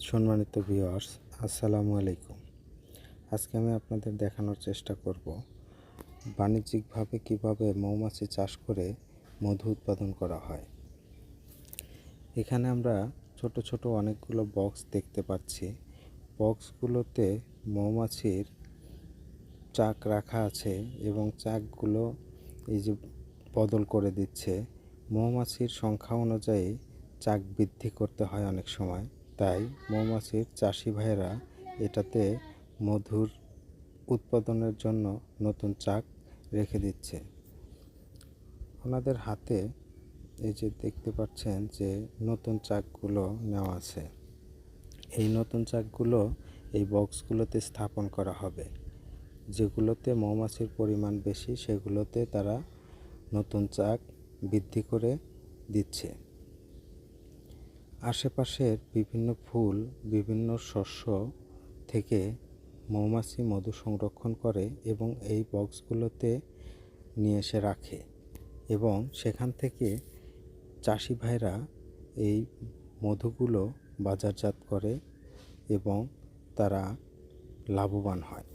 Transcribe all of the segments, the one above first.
সম্মানিত ভিউয়ার্স, আসসালামু আলাইকুম। আজকে আমি আপনাদের দেখানোর চেষ্টা করব বাণিজ্যিকভাবে কিভাবে মৌমাছি চাষ করে মধু উৎপাদন করা হয়। এখানে আমরা ছোট ছোট অনেকগুলো বক্স দেখতে পাচ্ছি। বক্সগুলোতে মৌমাছির চাক রাখা আছে এবং চাকগুলো এই যে বদল করে দিচ্ছে। মৌমাছির সংখ্যা অনুযায়ী চাক বৃদ্ধি করতে হয় অনেক সময়, তাই মৌমাছির চাষি ভাইয়েরা এটাতে মধুর উৎপাদনের জন্য নতুন চাক রেখে দিচ্ছে। ওনাদের হাতে এই যে দেখতে পাচ্ছেন যে নতুন চাকগুলো নেওয়া আছে। এই নতুন চাকগুলো এই বক্সগুলোতে স্থাপন করা হবে। যেগুলোতে মৌমাছির পরিমাণ বেশি সেগুলোতে তারা নতুন চাক বৃদ্ধি করে দিচ্ছে। আশেপাশের বিভিন্ন ফুল, বিভিন্ন শস্য থেকে মৌমাছি মধু সংরক্ষণ করে এবং এই বক্সগুলোতে নিয়ে এসে রাখে এবং সেখান থেকে চাষি ভাইরা এই মধুগুলো বাজারজাত করে এবং তারা লাভবান হয়।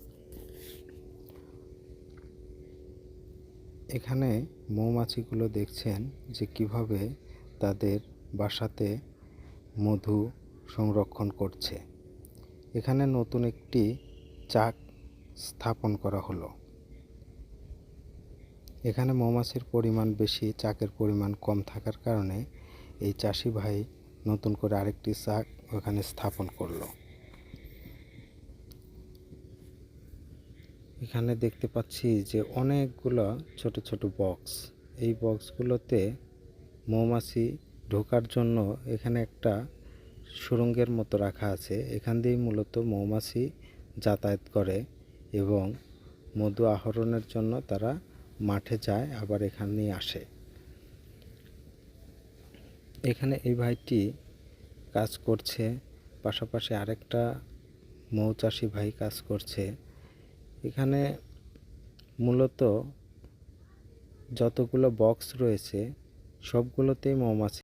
এখানে মৌমাছিগুলো দেখছেন যে কিভাবে তাদের বাসাতে মধু সংরক্ষণ করছে। এখানে নতুন একটি চাক স্থাপন করা হলো। এখানে মৌমাছির পরিমাণ বেশি, চাকের পরিমাণ কম থাকার কারণে এই চাষি ভাই নতুন করে আরেকটি চাক ওখানে স্থাপন করলো। এখানে দেখতে পাচ্ছি যে অনেকগুলো ছোট ছোট বক্স। এই বক্সগুলোতে মৌমাছি ঢোকার জন্য এখানে একটা সুড়ঙ্গের মতো রাখা আছে। এখান দিয়েই মূলত মৌমাছি যাতায়াত করে এবং মধু আহরণের জন্য তারা মাঠে যায়, আবার এখানেই আসে। এখানে এই ভাইটি কাজ করছে, পাশাপাশি আরেকটা মৌচাষি ভাই কাজ করছে। এখানে মূলত যতগুলো বক্স রয়েছে সবগুলোতেই মৌমাছি